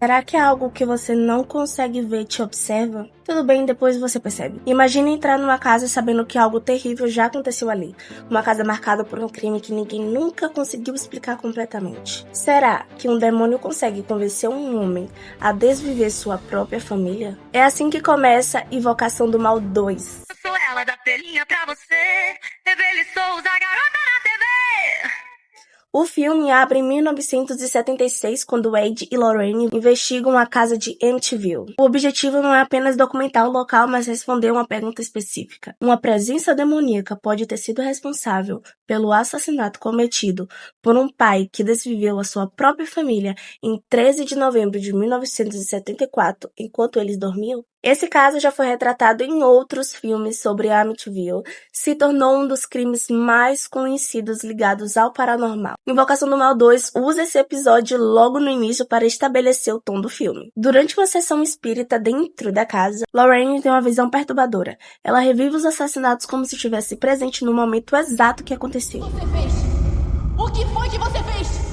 Será que é algo que você não consegue ver te observa? Tudo bem, depois você percebe. Imagine entrar numa casa sabendo que algo terrível já aconteceu ali. Uma casa marcada por um crime que ninguém nunca conseguiu explicar completamente. Será que um demônio consegue convencer um homem a desviver sua própria família? É assim que começa Invocação do Mal 2. Eu sou ela da telinha pra você, Evelyn Souza, a garota na TV. O filme abre em 1976, quando Ed e Lorraine investigam a casa de Amityville. O objetivo não é apenas documentar o local, mas responder uma pergunta específica. Uma presença demoníaca pode ter sido responsável pelo assassinato cometido por um pai que desviveu a sua própria família em 13 de novembro de 1974, enquanto eles dormiam? Esse caso já foi retratado em outros filmes sobre Amityville, se tornou um dos crimes mais conhecidos ligados ao paranormal. Invocação do Mal 2 usa esse episódio logo no início para estabelecer o tom do filme. Durante uma sessão espírita dentro da casa, Lorraine tem uma visão perturbadora. Ela revive os assassinatos como se estivesse presente no momento exato que aconteceu. O que você fez? O que foi que você fez?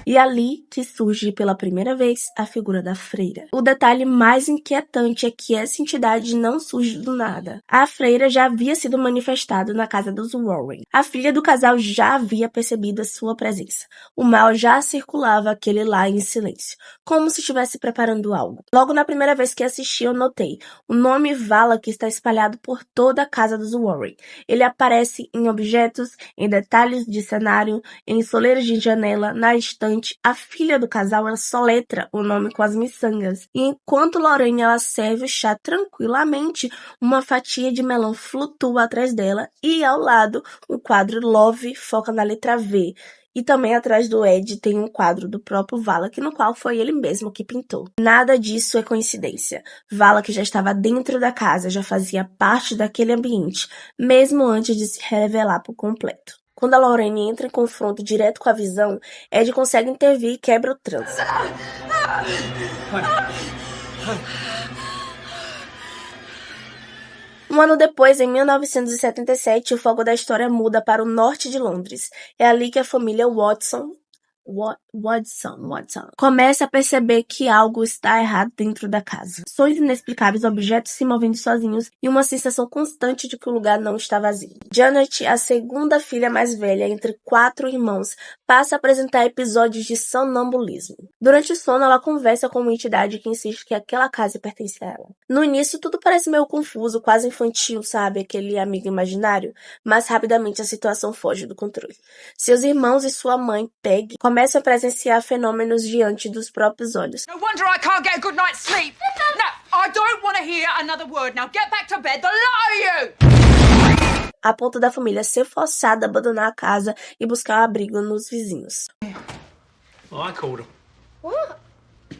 E ali que surge pela primeira vez a figura da freira. O detalhe mais inquietante é que essa entidade não surge do nada. A freira já havia sido manifestada na casa dos Warren. A filha do casal já havia percebido a sua presença. O mal já circulava aquele lá em silêncio, como se estivesse preparando algo. Logo na primeira vez que assisti, eu notei o nome Vala que está espalhado por toda a casa dos Warren. Ele aparece em objetos, em detalhes de cenário, em soleiras de janela, na estante. A filha do casal ela soletra o nome com as miçangas. E enquanto Lorraine ela serve o chá tranquilamente, uma fatia de melão flutua atrás dela e ao lado o quadro Love foca na letra V. E também atrás do Ed tem um quadro do próprio Valak, no qual foi ele mesmo que pintou. Nada disso é coincidência. Valak já estava dentro da casa, já fazia parte daquele ambiente, mesmo antes de se revelar por completo. Quando a Lorraine entra em confronto direto com a visão, Ed consegue intervir e quebra o transe. Um ano depois, em 1977, o foco da história muda para o norte de Londres. É ali que a família Watson começa a perceber que algo está errado dentro da casa. Sons inexplicáveis, objetos se movendo sozinhos e uma sensação constante de que o lugar não está vazio. Janet, a segunda filha mais velha entre 4 irmãos, passa a apresentar episódios de sonambulismo. Durante o sono, ela conversa com uma entidade que insiste que aquela casa pertence a ela. No início, tudo parece meio confuso, quase infantil, sabe? Aquele amigo imaginário. Mas rapidamente a situação foge do controle. Seus irmãos e sua mãe, Peg, começam a presenciar fenômenos diante dos próprios olhos. No wonder I can't get a good night's sleep. No, I don't want to hear another word. Now get back to bed. The lot of you! A ponto da família ser forçada a abandonar a casa e buscar um abrigo nos vizinhos. Well, I called him. What?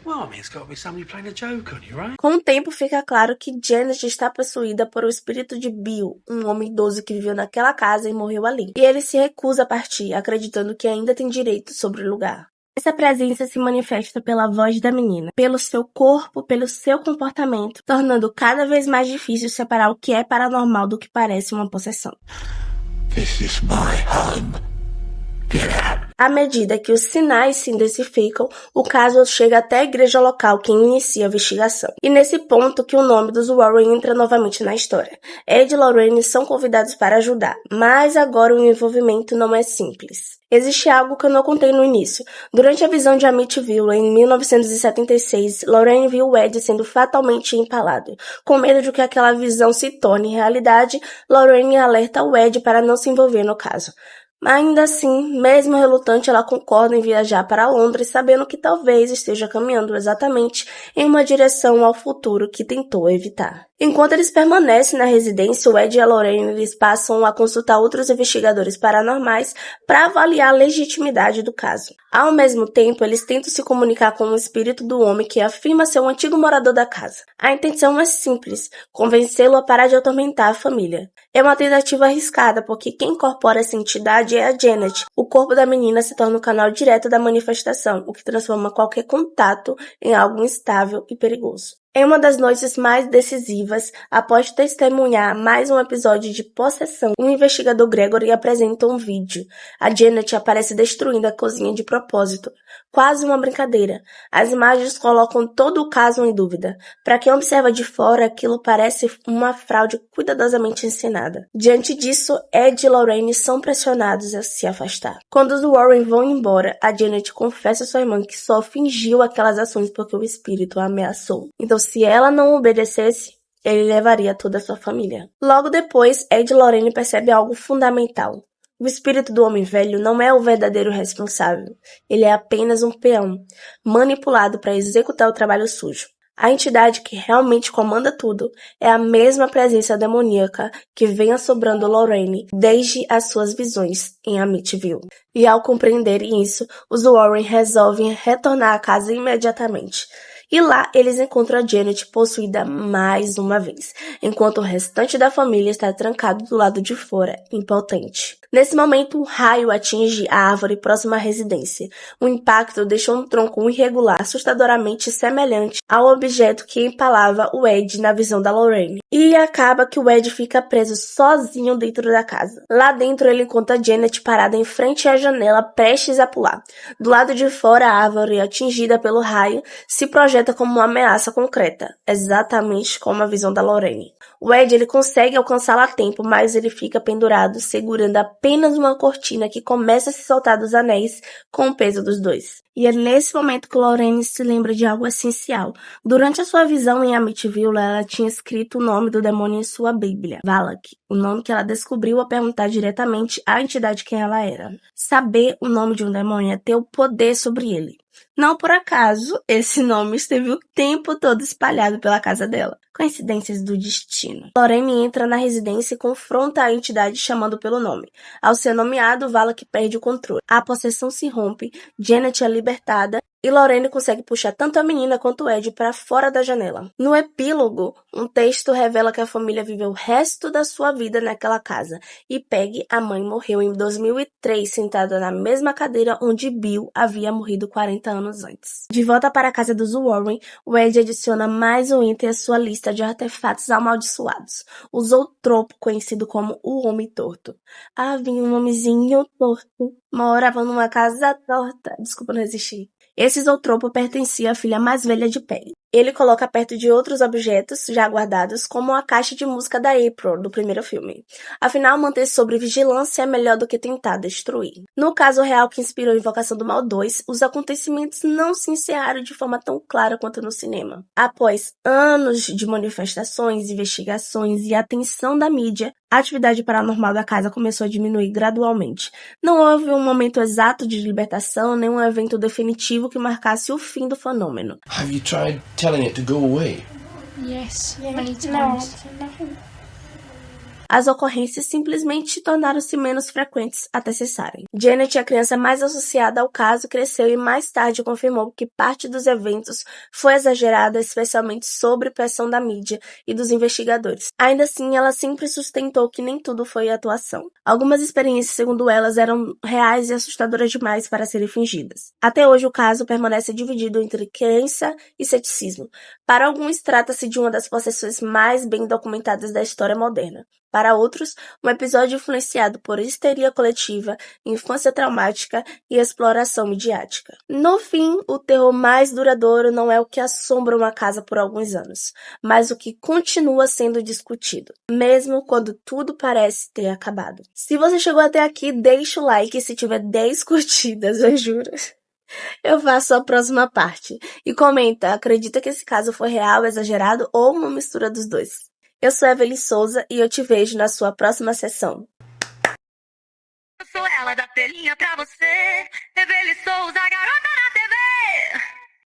Well, I mean, it's got to be somebody playing a joke on you, right? Com o tempo, fica claro que Janet está possuída por o espírito de Bill, um homem idoso que viveu naquela casa e morreu ali. E ele se recusa a partir, acreditando que ainda tem direito sobre o lugar. Essa presença se manifesta pela voz da menina, pelo seu corpo, pelo seu comportamento, tornando cada vez mais difícil separar o que é paranormal do que parece uma possessão. This is my home. Get out. À medida que os sinais se intensificam, o caso chega até a igreja local que inicia a investigação. E nesse ponto que o nome dos Warren entra novamente na história. Ed e Lorraine são convidados para ajudar, mas agora o envolvimento não é simples. Existe algo que eu não contei no início. Durante a visão de Amityville, em 1976, Lorraine viu Ed sendo fatalmente empalado. Com medo de que aquela visão se torne realidade, Lorraine alerta o Ed para não se envolver no caso. Ainda assim, mesmo relutante, ela concorda em viajar para Londres, sabendo que talvez esteja caminhando exatamente em uma direção ao futuro que tentou evitar. Enquanto eles permanecem na residência, o Ed e a Lorraine eles passam a consultar outros investigadores paranormais para avaliar a legitimidade do caso. Ao mesmo tempo, eles tentam se comunicar com o espírito do homem que afirma ser um antigo morador da casa. A intenção é simples, convencê-lo a parar de atormentar a família. É uma tentativa arriscada, porque quem incorpora essa entidade é a Janet. O corpo da menina se torna o canal direto da manifestação, o que transforma qualquer contato em algo instável e perigoso. Em uma das noites mais decisivas, após testemunhar mais um episódio de possessão, o investigador Gregory apresenta um vídeo. A Janet aparece destruindo a cozinha de propósito, quase uma brincadeira. As imagens colocam todo o caso em dúvida. Para quem observa de fora, aquilo parece uma fraude cuidadosamente encenada. Diante disso, Ed e Lorraine são pressionados a se afastar. Quando os Warren vão embora, a Janet confessa a sua irmã que só fingiu aquelas ações porque o espírito a ameaçou. Então, se ela não obedecesse, ele levaria toda a sua família. Logo depois, Ed e Lorraine percebem algo fundamental. O espírito do homem velho não é o verdadeiro responsável. Ele é apenas um peão, manipulado para executar o trabalho sujo. A entidade que realmente comanda tudo é a mesma presença demoníaca que vem assombrando Lorraine desde as suas visões em Amityville. E ao compreenderem isso, os Warren resolvem retornar à casa imediatamente. E lá eles encontram a Janet possuída mais uma vez, enquanto o restante da família está trancado do lado de fora, impotente. Nesse momento, um raio atinge a árvore próxima à residência. O impacto deixou um tronco irregular assustadoramente semelhante ao objeto que empalava o Ed na visão da Lorraine. E acaba que o Ed fica preso sozinho dentro da casa. Lá dentro ele encontra a Janet parada em frente à janela, prestes a pular. Do lado de fora, a árvore atingida pelo raio se projeta como uma ameaça concreta, exatamente como a visão da Lorraine. O Ed ele consegue alcançá-la a tempo, mas ele fica pendurado, segurando apenas uma cortina que começa a se soltar dos anéis com o peso dos dois. E é nesse momento que Lorraine se lembra de algo essencial. Durante a sua visão em Amityville, ela tinha escrito o nome do demônio em sua Bíblia, Valak, o nome que ela descobriu ao perguntar diretamente à entidade quem ela era. Saber o nome de um demônio é ter o poder sobre ele. Não por acaso, esse nome esteve o tempo todo espalhado pela casa dela. Coincidências do destino. Lorraine entra na residência e confronta a entidade chamando pelo nome. Ao ser nomeado, Valak perde o controle. A possessão se rompe, Janet é libertada e Lorraine consegue puxar tanto a menina quanto Ed para fora da janela. No epílogo, um texto revela que a família viveu o resto da sua vida naquela casa e Peggy, a mãe, morreu em 2003 sentada na mesma cadeira onde Bill havia morrido 40 anos antes. De volta para a casa dos Warren, o Ed adiciona mais um item à sua lista de artefatos amaldiçoados. O Zootropo, conhecido como o Homem Torto. Havia um homenzinho torto, morava numa casa torta. Desculpa, não existir. Esse Zootropo pertencia à filha mais velha de Peggy. Ele coloca perto de outros objetos já guardados, como a caixa de música da April, do primeiro filme. Afinal, manter sob vigilância é melhor do que tentar destruir. No caso real que inspirou a Invocação do Mal 2, os acontecimentos não se encerraram de forma tão clara quanto no cinema. Após anos de manifestações, investigações e atenção da mídia, a atividade paranormal da casa começou a diminuir gradualmente. Não houve um momento exato de libertação, nem um evento definitivo que marcasse o fim do fenômeno. Have you tried telling it to go away? Yes, many times. As ocorrências simplesmente tornaram-se menos frequentes até cessarem. Janet, a criança mais associada ao caso, cresceu e mais tarde confirmou que parte dos eventos foi exagerada, especialmente sob pressão da mídia e dos investigadores. Ainda assim, ela sempre sustentou que nem tudo foi atuação. Algumas experiências, segundo elas, eram reais e assustadoras demais para serem fingidas. Até hoje, o caso permanece dividido entre crença e ceticismo. Para alguns, trata-se de uma das possessões mais bem documentadas da história moderna. Para outros, um episódio influenciado por histeria coletiva, infância traumática e exploração midiática. No fim, o terror mais duradouro não é o que assombra uma casa por alguns anos, mas o que continua sendo discutido, mesmo quando tudo parece ter acabado. Se você chegou até aqui, deixa o like e se tiver 10 curtidas, eu juro, eu faço a próxima parte. E comenta, acredita que esse caso foi real, exagerado ou uma mistura dos dois? Eu sou Evelyn Souza e eu te vejo na sua próxima sessão. Eu sou ela da telinha pra você. Evelyn Souza, garota na TV.